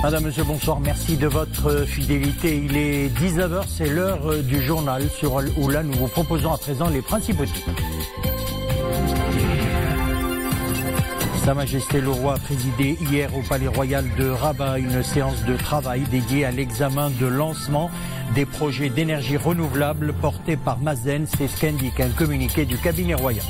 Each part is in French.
Madame, Monsieur, bonsoir. Merci de votre fidélité. Il est 19h, c'est l'heure du journal sur Al-Oula. Nous vous proposons à présent les principaux titres. Sa Majesté le Roi a présidé hier au Palais Royal de Rabat une séance de travail dédiée à l'examen de lancement des projets d'énergie renouvelable portés par Mazen. C'est ce qu'indique un communiqué du cabinet royal.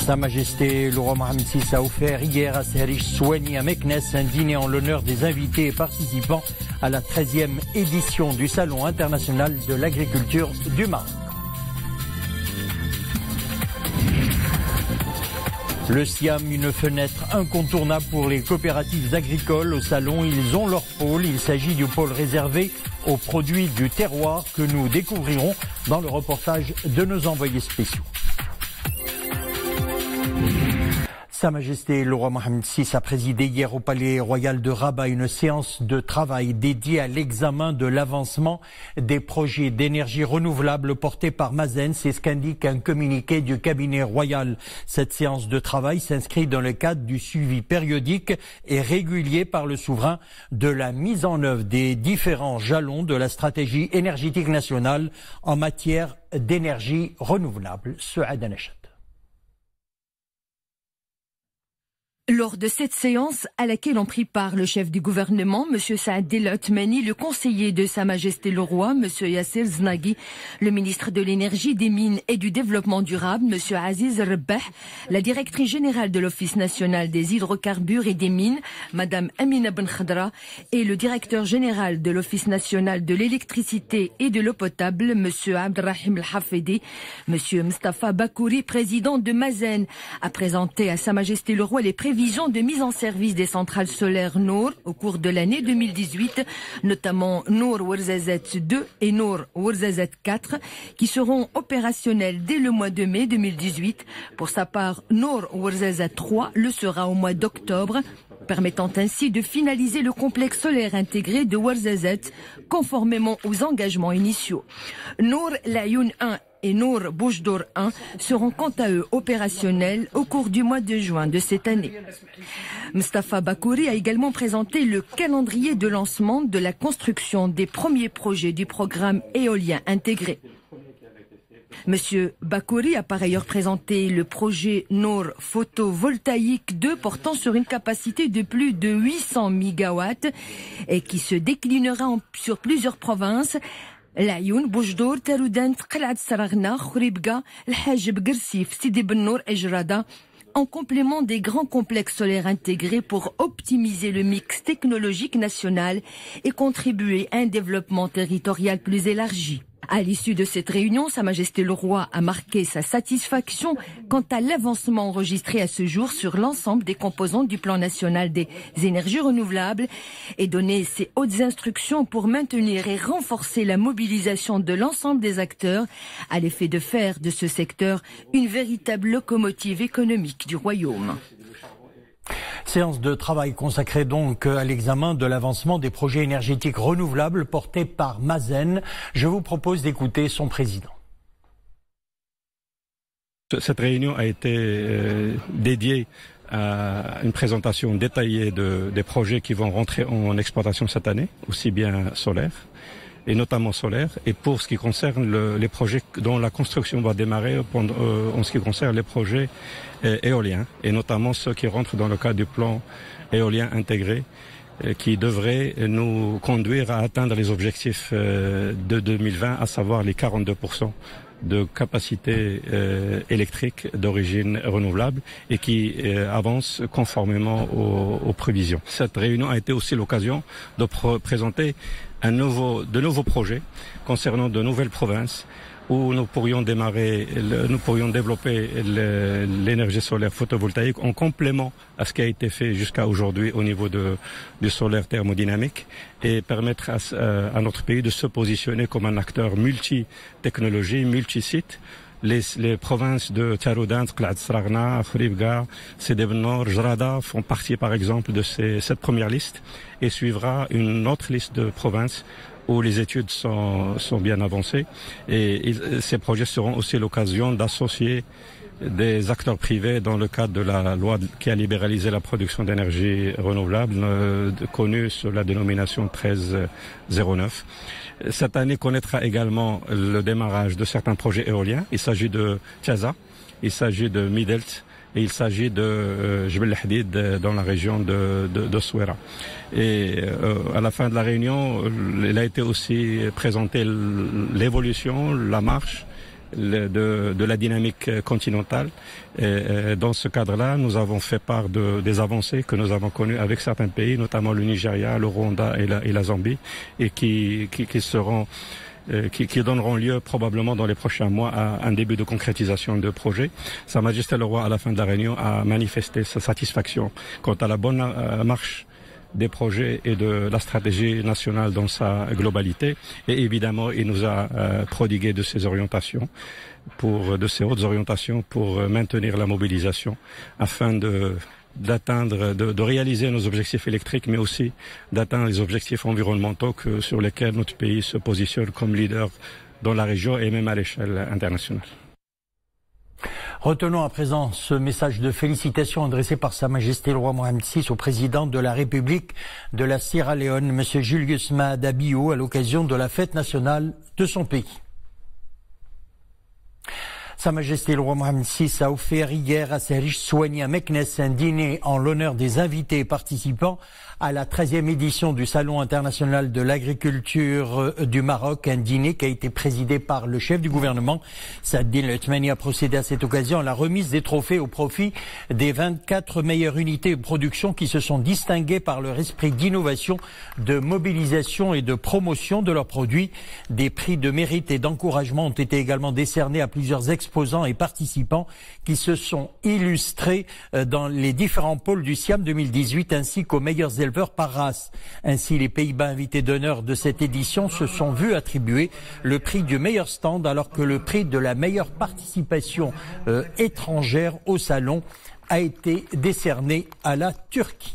Sa Majesté le Roi Mohamed VI a offert hier à Serish Souani à Meknes un dîner en l'honneur des invités et participants à la 13e édition du Salon international de l'agriculture du Maroc. Le Siam, une fenêtre incontournable pour les coopératives agricoles. Au salon, ils ont leur pôle. Il s'agit du pôle réservé aux produits du terroir que nous découvrirons dans le reportage de nos envoyés spéciaux. Sa Majesté le Roi Mohamed VI a présidé hier au Palais Royal de Rabat une séance de travail dédiée à l'examen de l'avancement des projets d'énergie renouvelable portés par Mazen. C'est ce qu'indique un communiqué du cabinet royal. Cette séance de travail s'inscrit dans le cadre du suivi périodique et régulier par le souverain de la mise en œuvre des différents jalons de la stratégie énergétique nationale en matière d'énergie renouvelable. Souad Anachat. Lors de cette séance à laquelle ont pris part le chef du gouvernement, M. Saad El Othmani, le conseiller de Sa Majesté le Roi, M. Yasser Znaghi, le ministre de l'Énergie, des Mines et du Développement durable, M. Aziz Rebah, la directrice générale de l'Office national des hydrocarbures et des mines, Mme Amina Ben Khadra, et le directeur général de l'Office national de l'électricité et de l'eau potable, M. Abdrahim El Hafedi, M. Mustafa Bakouri, président de Mazen, a présenté à Sa Majesté le Roi les prévisions de mise en service des centrales solaires Nour au cours de l'année 2018, notamment Nour Ouarzazate 2 et Nour Ouarzazate 4, qui seront opérationnelles dès le mois de mai 2018. Pour sa part, Nour Ouarzazate 3 le sera au mois d'octobre, permettant ainsi de finaliser le complexe solaire intégré de Ouarzazate, conformément aux engagements initiaux. Nour Layoun 1 et Nour Boujdour 1 seront quant à eux opérationnels au cours du mois de juin de cette année. Mustafa Bakouri a également présenté le calendrier de lancement de la construction des premiers projets du programme éolien intégré. Monsieur Bakouri a par ailleurs présenté le projet Nour photovoltaïque 2 portant sur une capacité de plus de 800 MW et qui se déclinera sur plusieurs provinces. العيون بوجدور تارودان قلعة سراغنا خريبكا الحاجب قرسيف سيدي بنور أجرادة en complément des grands complexes solaires intégrés pour optimiser le mix technologique national et contribuer à un développement territorial plus élargi. À l'issue de cette réunion, Sa Majesté le Roi a marqué sa satisfaction quant à l'avancement enregistré à ce jour sur l'ensemble des composantes du plan national des énergies renouvelables et donné ses hautes instructions pour maintenir et renforcer la mobilisation de l'ensemble des acteurs à l'effet de faire de ce secteur une véritable locomotive économique du royaume. Séance de travail consacrée donc à l'examen de l'avancement des projets énergétiques renouvelables portés par Mazen. Je vous propose d'écouter son président. Cette réunion a été dédiée à une présentation détaillée des projets qui vont rentrer en exploitation cette année, aussi bien solaire et notamment solaire, et pour ce qui concerne les projets dont la construction va démarrer en ce qui concerne les projets éoliens, et notamment ceux qui rentrent dans le cadre du plan éolien intégré, qui devrait nous conduire à atteindre les objectifs de 2020, à savoir les 42% de capacité électrique d'origine renouvelable et qui avance conformément aux prévisions. Cette réunion a été aussi l'occasion de présenter de nouveaux projets concernant de nouvelles provinces où nous pourrions développer l'énergie solaire photovoltaïque en complément à ce qui a été fait jusqu'à aujourd'hui au niveau du solaire thermodynamique et permettre à notre pays de se positionner comme un acteur multi-technologie, multi-site. Les provinces de Taroudant, Qla'at Sragna, Khouribga, Sidi Ben Nour, Jrada font partie par exemple de cette première liste et suivra une autre liste de provinces où les études sont bien avancées et ces projets seront aussi l'occasion d'associer des acteurs privés dans le cadre de la loi qui a libéralisé la production d'énergie renouvelable, connue sous la dénomination 1309. Cette année connaîtra également le démarrage de certains projets éoliens. Il s'agit de Tiaza, il s'agit de Midelt et il s'agit de Jebel Hadid dans la région de Souera. Et à la fin de la réunion, il a été aussi présenté l'évolution, la marche de la dynamique continentale. Et dans ce cadre-là, nous avons fait part des avancées que nous avons connues avec certains pays, notamment le Nigeria, le Rwanda et la Zambie, et qui donneront lieu probablement dans les prochains mois à un début de concrétisation de projets. Sa Majesté le Roi, à la fin de la réunion, a manifesté sa satisfaction quant à la bonne marche des projets et de la stratégie nationale dans sa globalité. Et évidemment, il nous a prodigué de ses orientations, de ses hautes orientations pour maintenir la mobilisation afin de réaliser nos objectifs électriques, mais aussi d'atteindre les objectifs environnementaux sur lesquels notre pays se positionne comme leader dans la région et même à l'échelle internationale. Retenons à présent ce message de félicitations adressé par Sa Majesté le Roi Mohamed VI au président de la République de la Sierra Leone, M. Julius Maada Bio, à l'occasion de la fête nationale de son pays. Sa Majesté le Roi Mohamed VI a offert hier à ses riches soignés à Meknes un dîner en l'honneur des invités et participants à la 13e édition du Salon international de l'agriculture du Maroc, un dîner qui a été présidé par le chef du gouvernement. Saad El Othmani a procédé à cette occasion à la remise des trophées au profit des 24 meilleures unités de production qui se sont distinguées par leur esprit d'innovation, de mobilisation et de promotion de leurs produits. Des prix de mérite et d'encouragement ont été également décernés à plusieurs exposants et participants qui se sont illustrés dans les différents pôles du Siam 2018 ainsi qu'aux meilleurs éleveurs par race. Ainsi, les Pays-Bas invités d'honneur de cette édition se sont vus attribuer le prix du meilleur stand alors que le prix de la meilleure participation étrangère au salon a été décerné à la Turquie.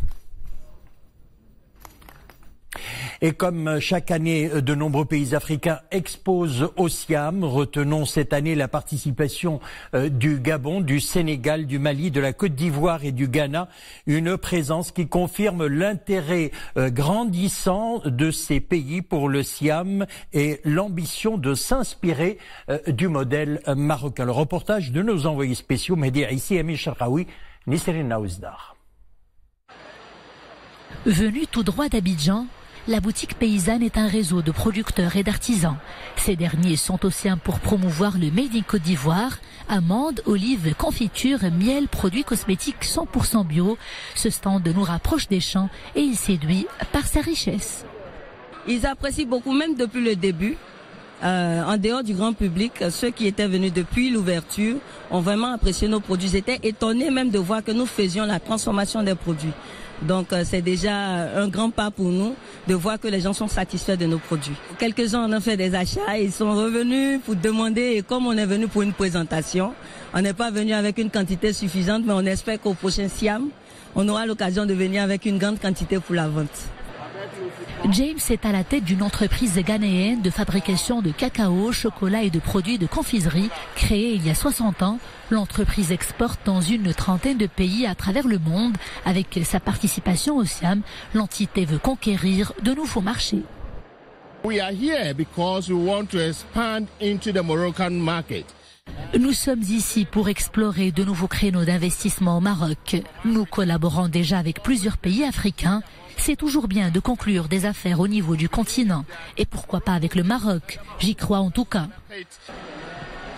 Et comme chaque année, de nombreux pays africains exposent au Siam. Retenons cette année la participation du Gabon, du Sénégal, du Mali, de la Côte d'Ivoire et du Ghana. Une présence qui confirme l'intérêt grandissant de ces pays pour le Siam et l'ambition de s'inspirer du modèle marocain. Le reportage de nos envoyés spéciaux, Mehdi Aissi, Amir Sharqawi, Nisrine Naouzdar. Venu tout droit d'Abidjan, la boutique paysanne est un réseau de producteurs et d'artisans. Ces derniers sont au Siam pour promouvoir le Made in Côte d'Ivoire, amandes, olives, confitures, miel, produits cosmétiques 100% bio. Ce stand nous rapproche des champs et il séduit par sa richesse. Ils apprécient beaucoup, même depuis le début. En dehors du grand public, ceux qui étaient venus depuis l'ouverture ont vraiment apprécié nos produits. Ils étaient étonnés même de voir que nous faisions la transformation des produits. Donc c'est déjà un grand pas pour nous de voir que les gens sont satisfaits de nos produits. Quelques-uns en ont fait des achats, ils sont revenus pour demander, et comme on est venu pour une présentation, on n'est pas venu avec une quantité suffisante, mais on espère qu'au prochain Siam, on aura l'occasion de venir avec une grande quantité pour la vente. James est à la tête d'une entreprise ghanéenne de fabrication de cacao, chocolat et de produits de confiserie. Créée il y a 60 ans, l'entreprise exporte dans une trentaine de pays à travers le monde. Avec sa participation au Siam, l'entité veut conquérir de nouveaux marchés. We are here because we want to expand into the Moroccan market. Nous sommes ici pour explorer de nouveaux créneaux d'investissement au Maroc. Nous collaborons déjà avec plusieurs pays africains. C'est toujours bien de conclure des affaires au niveau du continent. Et pourquoi pas avec le Maroc? J'y crois en tout cas.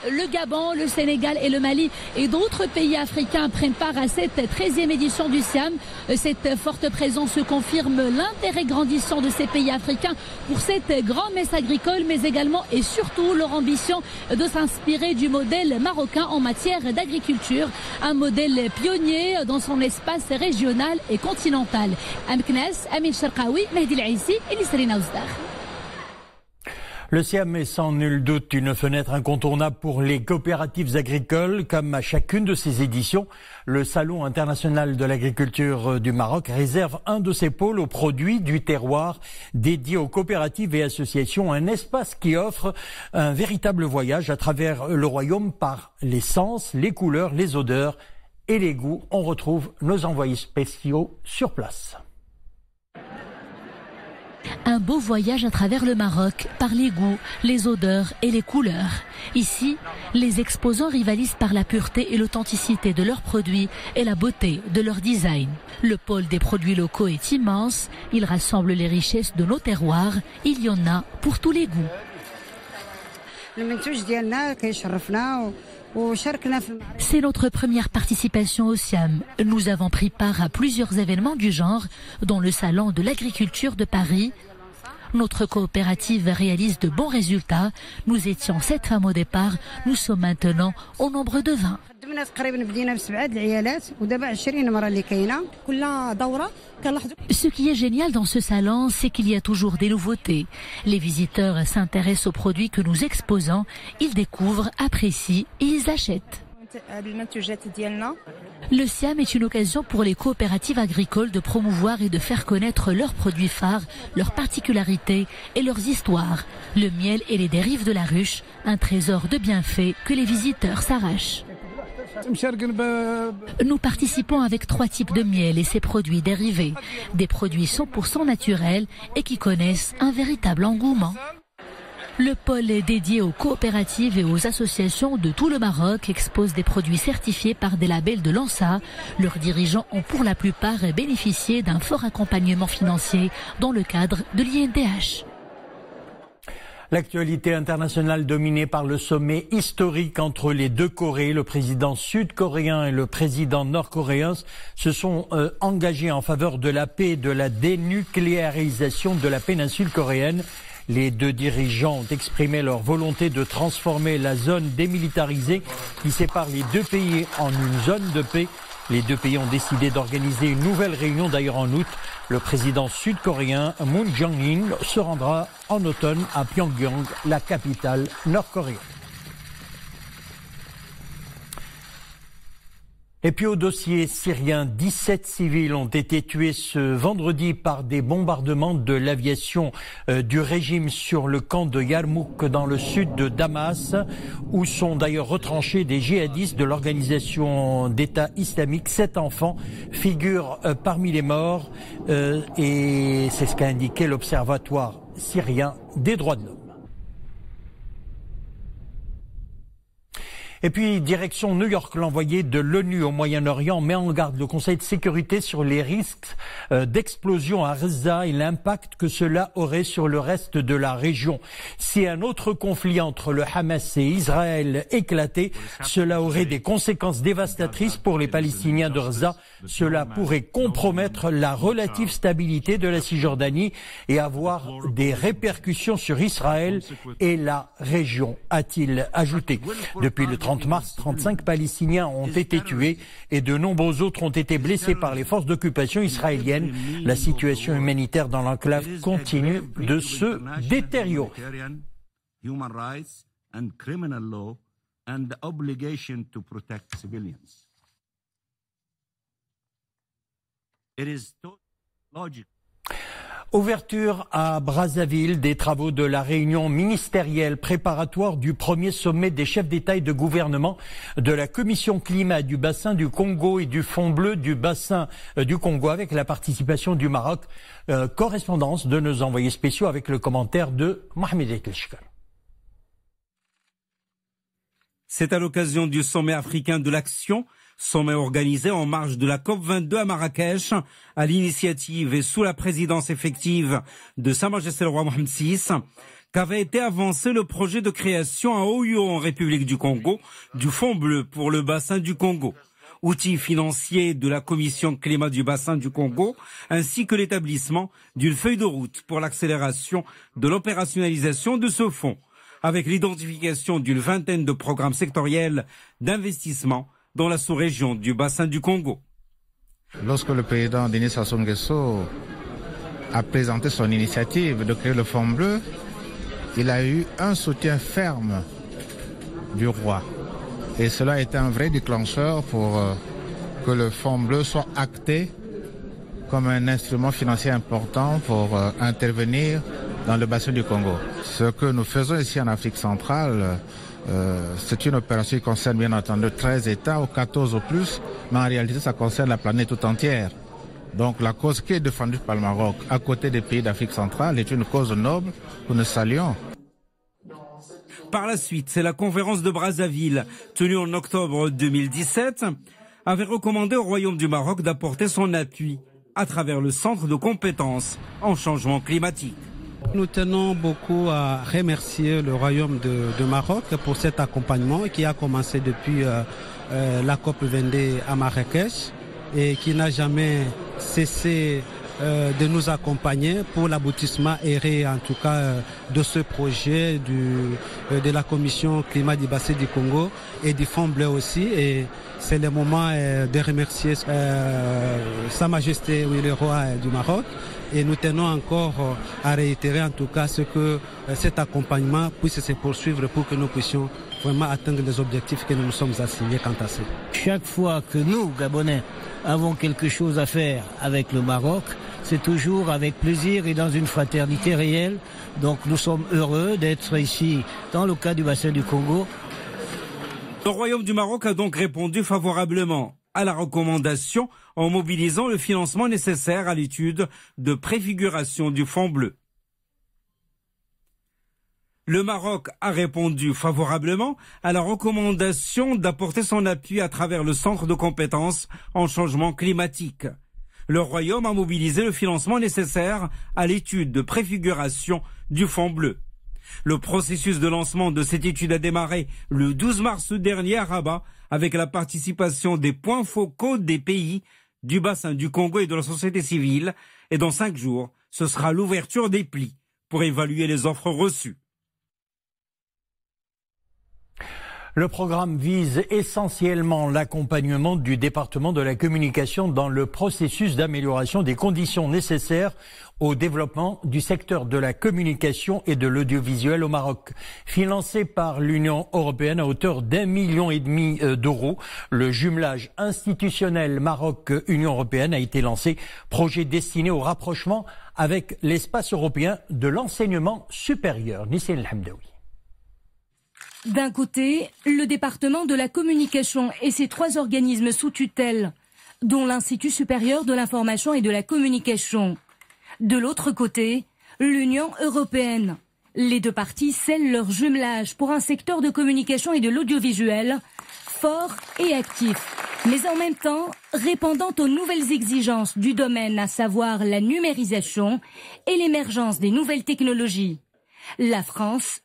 Le Gabon, le Sénégal et le Mali et d'autres pays africains prennent part à cette 13e édition du Siam. Cette forte présence confirme l'intérêt grandissant de ces pays africains pour cette grand-messe agricole, mais également et surtout leur ambition de s'inspirer du modèle marocain en matière d'agriculture. Un modèle pionnier dans son espace régional et continental. Amknes, Amir Sharqawi, Mehdi El Aissi et Nisrine Naouzdar. Le Siam est sans nul doute une fenêtre incontournable pour les coopératives agricoles. Comme à chacune de ses éditions, le Salon international de l'agriculture du Maroc réserve un de ses pôles aux produits du terroir dédiés aux coopératives et associations, un espace qui offre un véritable voyage à travers le royaume par les sens, les couleurs, les odeurs et les goûts. On retrouve nos envoyés spéciaux sur place. Un beau voyage à travers le Maroc par les goûts, les odeurs et les couleurs. Ici, les exposants rivalisent par la pureté et l'authenticité de leurs produits et la beauté de leur design. Le pôle des produits locaux est immense, il rassemble les richesses de nos terroirs, il y en a pour tous les goûts. C'est notre première participation au Siam. Nous avons pris part à plusieurs événements du genre, dont le Salon de l'agriculture de Paris. Notre coopérative réalise de bons résultats. Nous étions 7 femmes au départ, nous sommes maintenant au nombre de 20. Ce qui est génial dans ce salon, c'est qu'il y a toujours des nouveautés. Les visiteurs s'intéressent aux produits que nous exposons, ils découvrent, apprécient et ils achètent. Le Siam est une occasion pour les coopératives agricoles de promouvoir et de faire connaître leurs produits phares, leurs particularités et leurs histoires. Le miel et les dérives de la ruche, un trésor de bienfaits que les visiteurs s'arrachent. Nous participons avec 3 types de miel et ses produits dérivés. Des produits 100% naturels et qui connaissent un véritable engouement. Le pôle est dédié aux coopératives et aux associations de tout le Maroc, expose des produits certifiés par des labels de l'ANSA. Leurs dirigeants ont pour la plupart bénéficié d'un fort accompagnement financier dans le cadre de l'INDH. L'actualité internationale dominée par le sommet historique entre les deux Corées. Le président sud-coréen et le président nord-coréen se sont engagés en faveur de la paix et de la dénucléarisation de la péninsule coréenne. Les deux dirigeants ont exprimé leur volonté de transformer la zone démilitarisée qui sépare les deux pays en une zone de paix. Les deux pays ont décidé d'organiser une nouvelle réunion d'ailleurs en août. Le président sud-coréen Moon Jae-in se rendra en automne à Pyongyang, la capitale nord-coréenne. Et puis au dossier syrien, 17 civils ont été tués ce vendredi par des bombardements de l'aviation du régime sur le camp de Yarmouk dans le sud de Damas, où sont d'ailleurs retranchés des djihadistes de l'organisation d'État islamique. 7 enfants figurent parmi les morts et c'est ce qu'a indiqué l'Observatoire syrien des droits de l'homme. Et puis, direction New York, l'envoyé de l'ONU au Moyen-Orient met en garde le Conseil de sécurité sur les risques d'explosion à Gaza et l'impact que cela aurait sur le reste de la région. Si un autre conflit entre le Hamas et Israël éclatait, cela aurait des conséquences dévastatrices pour les Palestiniens de Gaza. Cela pourrait compromettre la relative stabilité de la Cisjordanie et avoir des répercussions sur Israël et la région, a-t-il ajouté. Depuis le 30 mars, 35 Palestiniens ont été tués et de nombreux autres ont été blessés par les forces d'occupation israéliennes. La situation humanitaire dans l'enclave continue de se détériorer. Ouverture à Brazzaville des travaux de la réunion ministérielle préparatoire du premier sommet des chefs d'État et de gouvernement de la Commission climat du bassin du Congo et du Fonds bleu du bassin du Congo avec la participation du Maroc. Correspondance de nos envoyés spéciaux avec le commentaire de Mohamed Etelchkal. C'est à l'occasion du sommet africain de l'action, sommet organisé en marge de la COP22 à Marrakech, à l'initiative et sous la présidence effective de Sa Majesté le Roi Mohamed VI, qu'avait été avancé le projet de création à Oyo en République du Congo du Fonds bleu pour le bassin du Congo, outil financier de la Commission climat du bassin du Congo, ainsi que l'établissement d'une feuille de route pour l'accélération de l'opérationnalisation de ce fonds, avec l'identification d'une vingtaine de programmes sectoriels d'investissement dans la sous-région du bassin du Congo. Lorsque le président Denis Sassou Nguesso a présenté son initiative de créer le Fonds bleu, il a eu un soutien ferme du roi. Et cela a été un vrai déclencheur pour que le Fonds bleu soit acté comme un instrument financier important pour intervenir dans le bassin du Congo. Ce que nous faisons ici en Afrique centrale, c'est une opération qui concerne bien entendu 13 États ou 14 ou plus, mais en réalité ça concerne la planète tout entière. Donc la cause qui est défendue par le Maroc à côté des pays d'Afrique centrale est une cause noble que nous saluons. Par la suite, c'est la conférence de Brazzaville, tenue en octobre 2017, avait recommandé au Royaume du Maroc d'apporter son appui à travers le centre de compétences en changement climatique. Nous tenons beaucoup à remercier le Royaume de Maroc pour cet accompagnement qui a commencé depuis la COP22 à Marrakech et qui n'a jamais cessé de nous accompagner pour l'aboutissement erré en tout cas de ce projet de la Commission climat du bassin du Congo et du Fonds bleu aussi. Et c'est le moment de remercier Sa Majesté le roi du Maroc. Et nous tenons encore à réitérer en tout cas ce que cet accompagnement puisse se poursuivre pour que nous puissions vraiment atteindre les objectifs que nous nous sommes assignés quant à ça. Chaque fois que nous, Gabonais, avons quelque chose à faire avec le Maroc, c'est toujours avec plaisir et dans une fraternité réelle. Donc nous sommes heureux d'être ici dans le cas du bassin du Congo. Le Royaume du Maroc a donc répondu favorablement à la recommandation en mobilisant le financement nécessaire à l'étude de préfiguration du Fonds bleu. Le Maroc a répondu favorablement à la recommandation d'apporter son appui à travers le centre de compétences en changement climatique. Le Royaume a mobilisé le financement nécessaire à l'étude de préfiguration du Fonds bleu. Le processus de lancement de cette étude a démarré le 12 mars dernier à Rabat avec la participation des points focaux des pays du bassin du Congo et de la société civile. Et dans 5 jours, ce sera l'ouverture des plis pour évaluer les offres reçues. Le programme vise essentiellement l'accompagnement du département de la communication dans le processus d'amélioration des conditions nécessaires au développement du secteur de la communication et de l'audiovisuel au Maroc. Financé par l'Union européenne à hauteur d'1,5 million d'euros, le jumelage institutionnel Maroc-Union européenne a été lancé, projet destiné au rapprochement avec l'espace européen de l'enseignement supérieur. Nissim El-Hamdaoui. D'un côté, le département de la communication et ses 3 organismes sous tutelle, dont l'Institut supérieur de l'information et de la communication. De l'autre côté, l'Union européenne. Les 2 parties scellent leur jumelage pour un secteur de communication et de l'audiovisuel fort et actif, mais en même temps répondant aux nouvelles exigences du domaine, à savoir la numérisation et l'émergence des nouvelles technologies. La France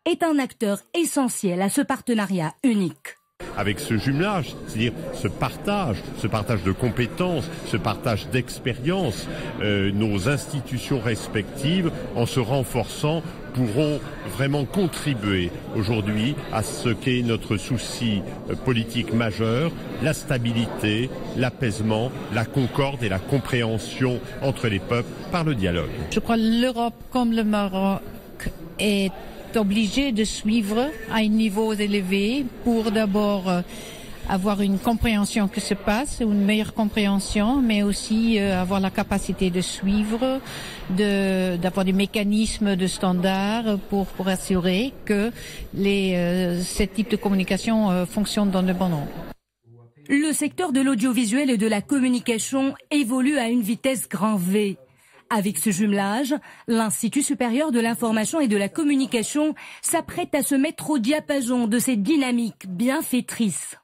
est un acteur essentiel à ce partenariat unique. Avec ce jumelage, c'est-à-dire ce partage de compétences, ce partage d'expériences, nos institutions respectives, en se renforçant, pourront vraiment contribuer aujourd'hui à ce qu'est notre souci politique majeur, la stabilité, l'apaisement, la concorde et la compréhension entre les peuples par le dialogue. Je crois que l'Europe comme le Maroc est obligé de suivre à un niveau élevé pour d'abord avoir une compréhension que se passe, une meilleure compréhension, mais aussi avoir la capacité de suivre, d'avoir des mécanismes de standards pour assurer que ce type de communication fonctionne dans le bon ordre. Le secteur de l'audiovisuel et de la communication évolue à une vitesse grand V. Avec ce jumelage, l'Institut supérieur de l'information et de la communication s'apprête à se mettre au diapason de ces dynamiques bienfaitrices.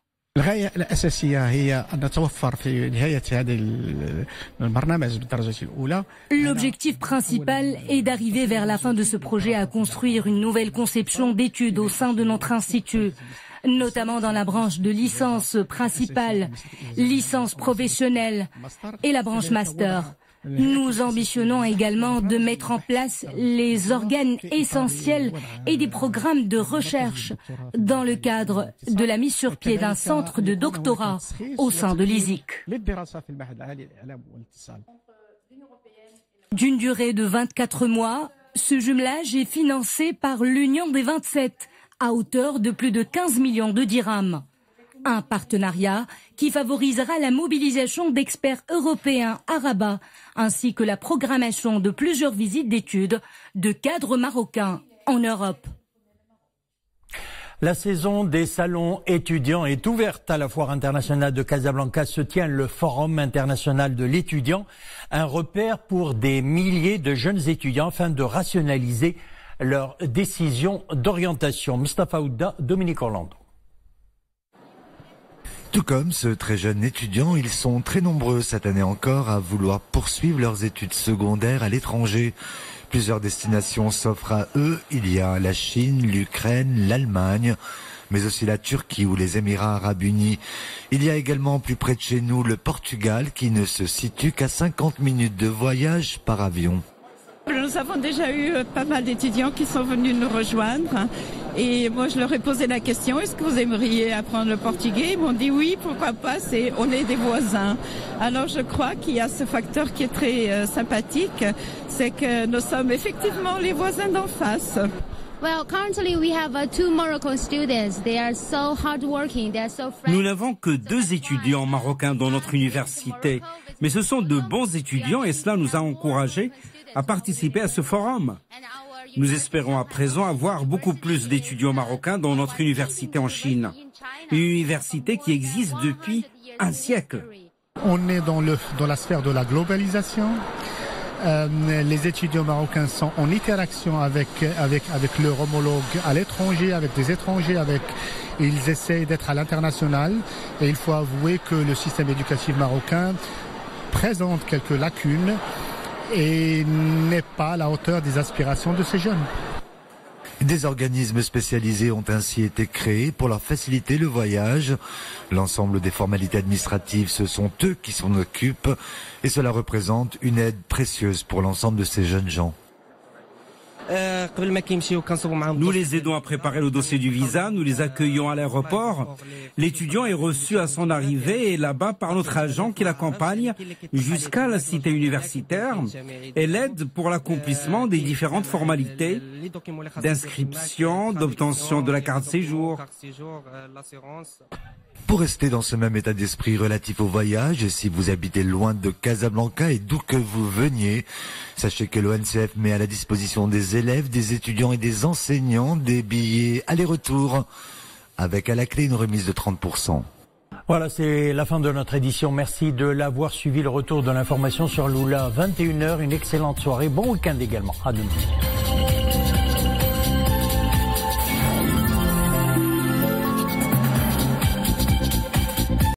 L'objectif principal est d'arriver vers la fin de ce projet à construire une nouvelle conception d'études au sein de notre institut, notamment dans la branche de licence principale, licence professionnelle et la branche master. Nous ambitionnons également de mettre en place les organes essentiels et des programmes de recherche dans le cadre de la mise sur pied d'un centre de doctorat au sein de l'ISIC. D'une durée de 24 mois, Ce jumelage est financé par l'Union des 27 à hauteur de plus de 15 millions de dirhams. Un partenariat qui favorisera la mobilisation d'experts européens à Rabat, ainsi que la programmation de plusieurs visites d'études de cadres marocains en Europe. La saison des salons étudiants est ouverte à la Foire internationale de Casablanca. Se tient le Forum international de l'étudiant, un repère pour des milliers de jeunes étudiants afin de rationaliser leurs décisions d'orientation. Mustafa Ouda, Dominique Orlando. Tout comme ce très jeune étudiant, ils sont très nombreux cette année encore à vouloir poursuivre leurs études secondaires à l'étranger. Plusieurs destinations s'offrent à eux. Il y a la Chine, l'Ukraine, l'Allemagne, mais aussi la Turquie ou les Émirats arabes unis. Il y a également plus près de chez nous le Portugal qui ne se situe qu'à 50 minutes de voyage par avion. Nous avons déjà eu pas mal d'étudiants qui sont venus nous rejoindre et moi je leur ai posé la question, est-ce que vous aimeriez apprendre le portugais? Ils m'ont dit oui, pourquoi pas, on est des voisins. Alors je crois qu'il y a ce facteur qui est très sympathique, c'est que nous sommes effectivement les voisins d'en face. Well, currently we have 2 Moroccan students. They are so hardworking. They are so friendly. Nous n'avons que 2 étudiants marocains dans notre université, mais ce sont de bons étudiants et cela nous a encouragés à participer à ce forum. Nous espérons à présent avoir beaucoup plus d'étudiants marocains dans notre université en Chine. Une université qui existe depuis un siècle. On est dans la sphère de la globalisation. Les étudiants marocains sont en interaction avec leur homologue à l'étranger, avec des étrangers, ils essayent d'être à l'international. Et il faut avouer que le système éducatif marocain présente quelques lacunes et n'est pas à la hauteur des aspirations de ces jeunes. Des organismes spécialisés ont ainsi été créés pour leur faciliter le voyage. L'ensemble des formalités administratives, ce sont eux qui s'en occupent et cela représente une aide précieuse pour l'ensemble de ces jeunes gens. Nous les aidons à préparer le dossier du visa, nous les accueillons à l'aéroport. L'étudiant est reçu à son arrivée et là-bas par notre agent qui l'accompagne jusqu'à la cité universitaire et l'aide pour l'accomplissement des différentes formalités d'inscription, d'obtention de la carte séjour. Pour rester dans ce même état d'esprit relatif au voyage, si vous habitez loin de Casablanca et d'où que vous veniez, sachez que l'ONCF met à la disposition des élèves, des étudiants et des enseignants des billets aller-retour, avec à la clé une remise de 30%. Voilà, c'est la fin de notre édition. Merci de l'avoir suivi. Le retour de l'information sur Lula, 21h. Une excellente soirée. Bon week-end également. À demain.